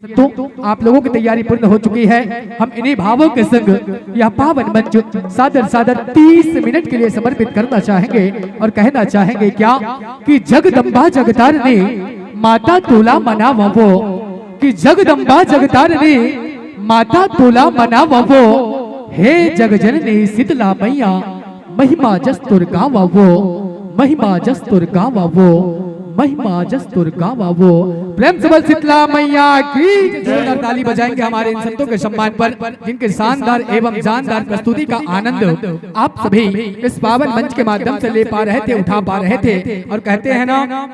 तो आप लोगों की तैयारी पूर्ण हो चुकी है। हम इन्हीं भावों के संग यह पावन मंच सादर सादर 30 मिनट के लिए समर्पित करना चाहेंगे और कहना चाहेंगे क्या कि जगदम्बा जगतारिणी माता तुला मनावो, कि जगदम्बा जगतारिणी माता तुला मनावो, हे जगजननी शीतला मैया महिमा जस्तुर गावो, महिमा जस्तुर गावो, महिमा जस्तुर गावो। प्रेम से बोल शीतला मैया की। जोरदार ताली बजाएंगे हमारे इन संतों के सम्मान पर, जिनके शानदार एवं जानदार प्रस्तुति का आनंद आप सभी इस पावन मंच के माध्यम से ले पा रहे थे, उठा पा रहे थे। और कहते हैं ना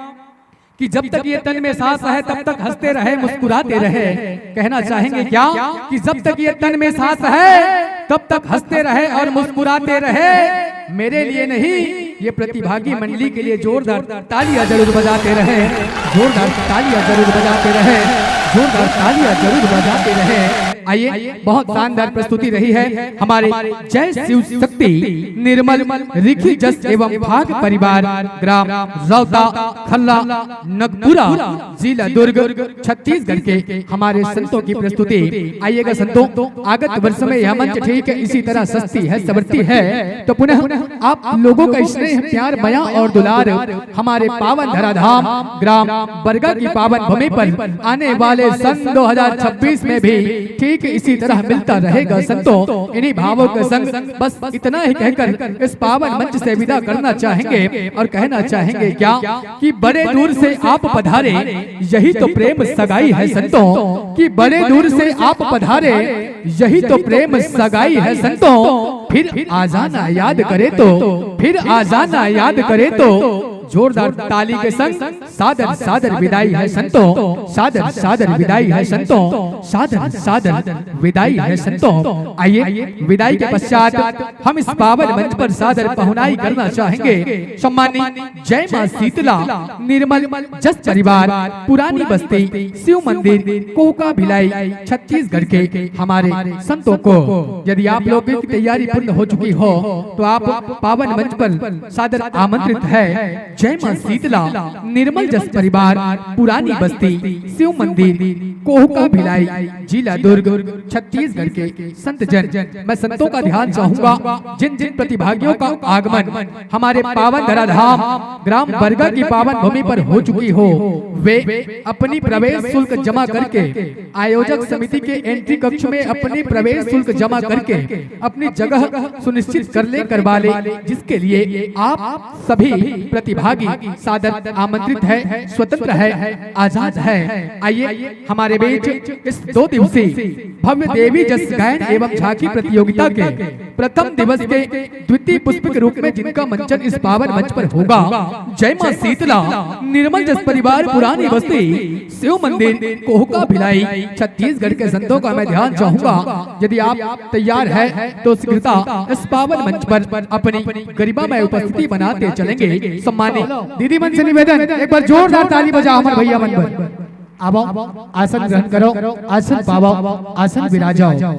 कि जब तक ये तन में सांस है तब तक हंसते रहे, मुस्कुराते रहे। कहना चाहेंगे क्या कि जब तक ये तन में सांस है तब तक हंसते रहे और मुस्कुराते रहे। मेरे लिए नहीं, ये प्रतिभागी मंडली के लिए जोरदार तालियां जरूर बजाते रहे, जोरदार तालियां जरूर बजाते रहे, जोरदार तालियां जरूर बजाते रहे। आइए, बहुत शानदार प्रस्तुति रही है हमारे जय शिव शक्ति निर्मल रिखी जस एवं भाग परिवार ग्राम रौता खल्ला नगपुरा जिला दुर्ग छत्तीसगढ़ के हमारे संतों की प्रस्तुति। आइएगा संतों, आगत वर्ष में यह मंच ठीक है इसी तरह सस्ती है सवरती है, तो पुनः आप लोगों का स्नेह प्यार माया और दुलार हमारे पावन धराधाम ग्राम बरगा की पावन भूमि पर आने वाले सन 2026 में भी ठीक इसी तरह मिलता रहेगा संतों। इन्हीं भावों के संग बस इतना ही कहकर इस पावन मंच से विदा करना चाहेंगे और कहना चाहेंगे क्या कि बड़े दूर से आप पधारे, यही तो प्रेम सगाई है संतों, कि बड़े दूर से आप पधारे, यही तो प्रेम सगाई है संतों। फिर आ जाना याद करे तो, फिर आ जाना याद करे तो, जोरदार ताली के संग सादर सादर विदाई है संतों, सादर सादर विदाई है संतों, सादर सादर विदाई है संतों। आइए, विदाई के पश्चात हम इस पावन मंच पर सादर पहुनाई करना चाहेंगे सम्मानित जय मां शीतला निर्मल जस परिवार पुरानी बस्ती शिव मंदिर कोका भिलाई छत्तीसगढ़ के हमारे संतों को। यदि आप लोगों की तैयारी पूर्ण हो चुकी हो तो आप पावन मंच पर सादर आमंत्रित है। जय मां शीतला निर्मल जस परिवार पुरानी बस्ती शिव मंदिर कोहका भिलाई जिला दुर्ग छत्तीसगढ़ के संत जन। मैं संतों का ध्यान चाहूंगा, जिन जिन प्रतिभागियों का आगमन हमारे पावन धराधाम ग्राम बरगा की पावन भूमि पर हो चुकी हो, वे अपनी प्रवेश शुल्क जमा करके आयोजक समिति के एंट्री कक्ष में अपनी प्रवेश शुल्क जमा करके अपनी जगह सुनिश्चित कर ले करवा ले, जिसके लिए आप सभी प्रतिभागी सादर आमंत्रित है, स्वतंत्र है, आजाद है। आइए, हमारे बीच इस 2 दिवसीय भव्य देवी जस गायन एवं झांकी प्रतियोगिता के प्रथम दिवस के द्वितीय पुष्प के रूप में जिनका मंचन इस पावन मंच पर होगा, जय मां शीतला निर्मल जस परिवार पुरानी बस्ती शिव मंदिर कोहका भिलाई छत्तीसगढ़ के संतों का मैं ध्यान चाहूंगा। यदि आप तैयार है तो शीघ्रता इस पावन मंच पर अपनी गरिमा में उपस्थिति बनाते चलेंगे। सम्मानित दीदी मन से निवेदन, एक बार जोरदार ताली बजा अमर भैया मन पर। आओ, आसन ग्रहण करो, आसन पावो, आसन विराजाओ।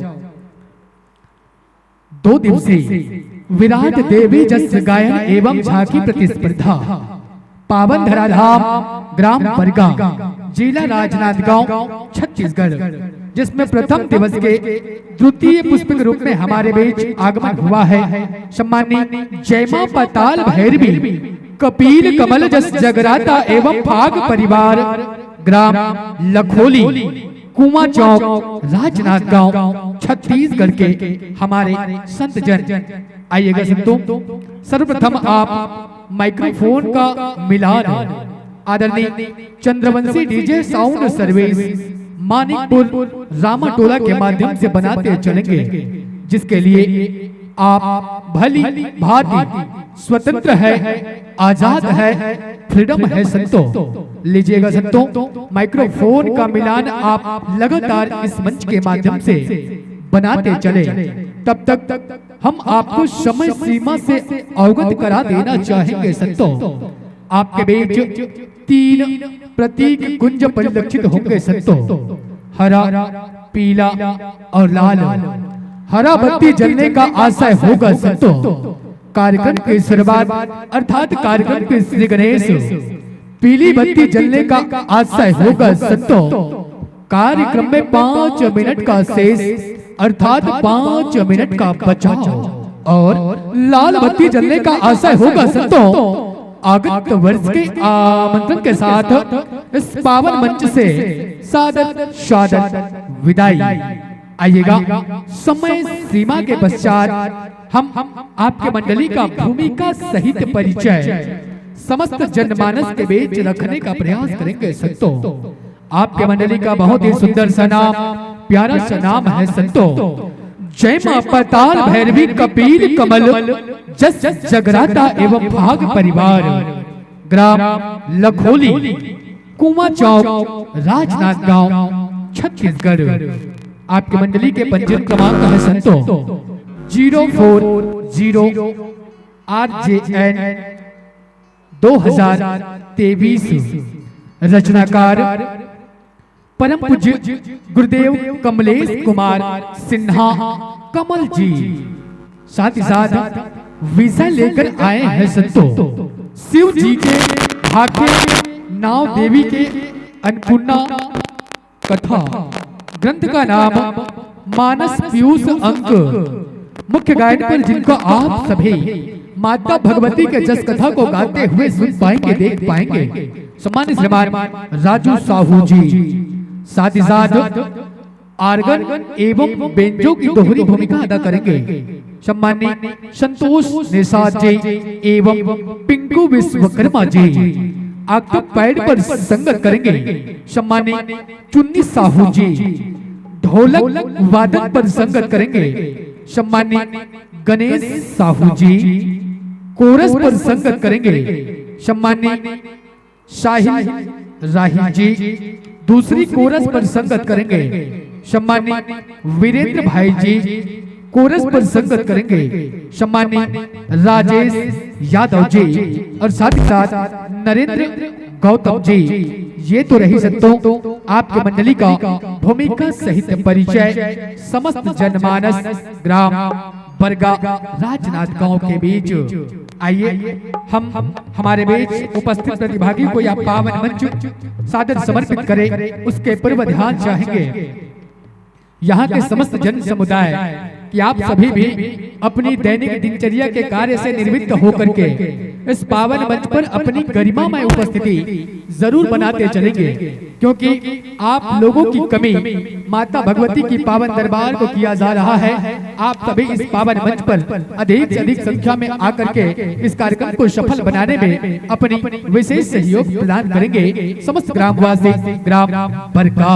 2 दिवसीय विराट देवी जस गायन एवं झांकी प्रतिस्पर्धा पावन धराधाम ग्राम बरगा जिला राजनांदगांव छत्तीसगढ़, जिसमें प्रथम दिवस के द्वितीय पुष्प के रूप में हमारे बीच आगमन हुआ है सम्मानित जय मां पाताल भैरवी कपिल कमल जस जगराता एवं भाग परिवार ग्राम लखोली कुआं चौक राजनांदगांव छत्तीसगढ़ के हमारे संत जन। आइएगा संतों, सर्वप्रथम आप माइक्रोफोन का मिलान आदरणीय Chandravanshi DJ sound service Manikpur Ramatola के माध्यम से बनाते चलेंगे, जिसके लिए आप भली भांति स्वतंत्र है, आजाद है, फ्रीडम है संतों। लीजिएगा संतों, माइक्रोफोन का मिलान आप लगातार इस मंच के माध्यम से बनाते चले। तब तक हम आपको समय सीमा से अवगत करा देना चाहेंगे संतों। आपके बीच 3 प्रतीक कुंज परिलक्षित होंगे संतों, हरा, पीला और लाल। हरा बत्ती जलने का आशय होगा संतों। कार्यक्रम की शुरुआत अर्थात कार्यक्रम के श्री गणेश पीली बत्ती जलने का आशय होगा संतों। कार्यक्रम में 5 मिनट का शेष अर्थात 5 मिनट का बचाव और लाल बत्ती जलने का आशय होगा संतों। आगत वर्ष के आमंत्रण के साथ इस पावन मंच से सादर सादर विदाई। आइएगा, समय सीमा के पश्चात हम आपके मंडली का भूमिका सहित परिचय समस्त जनमानस के बीच रखने का प्रयास करेंगे संतों। आपके मंडली का बहुत ही सुंदर सा नाम, प्यारा सा नाम है संतों। जय मां पाताल भैरवी कपिल कमल जस जगराता एवं भाग परिवार, ग्राम लखोली, कुआं चौक, राजनाथ गांव, छत्तीसगढ़। आपकी मंडली के पंजीयन क्रमांक है संतों 040 RJN 2023। रचनाकार परम पूज्य गुरुदेव कमलेश कुमार सिन्हा कमल जी। साथ ही साथ विषय लेकर आए हैं संतों शिव जी के भाग्य नाव देवी के अन्नपूर्णा कथा ग्रंथ का नाम मानस पीयूष अंक। मुख्य गायन पर जिनको आप सभी माता भगवती के जस कथा को गाते हुए सुन पाएंगे, देख पाएंगे, सम्मानित श्रीमान राजू साहू जी। साथ ही साथ आर्गन एवं बेंजो की दोहरी भूमिका अदा करेंगे सम्मानित संतोष निषाद जी एवं पिंकू विश्वकर्मा जी। आपके पैड पर संगत करेंगे सम्मानित चुन्नी साहू जी। ढोलक वादन पर संगत करेंगे सम्मानित गणेश साहू जी। कोरस पर संगत करेंगे सम्मानित शाहिल राही जी। दूसरी कोरस पर संगत करेंगे सम्मानित वीरेंद्र भाई जी। कोरस पर संगत करेंगे सम्मानित राजेश यादव जी और साथ ही साथ नरेंद्र गौतम जी। ये तो रही संतों आपके मंडली का भूमिका सहित परिचय समस्त जनमानस ग्राम बरगा राजनाथ गांव के बीच। आइए हम हमारे बीच उपस्थित प्रतिभागी को यह पावन मंच सादर समर्पित करें। उसके पूर्व ध्यान चाहेंगे यहाँ के समस्त जन समुदाय कि आप सभी भी अपनी दैनिक दिनचर्या के कार्य से निर्वृत्त होकर के इस पावन मंच पर अपनी गरिमामय उपस्थिति जरूर बनाते चलेंगे, क्योंकि आप लोगों की कमी माता भगवती की पावन दरबार को किया जा रहा है। आप सभी इस पावन मंच पर अधिक से अधिक संख्या में आकर के इस कार्यक्रम को सफल बनाने में अपनी विशेष सहयोग प्रदान करेंगे समस्त ग्रामवासी ग्राम बरका।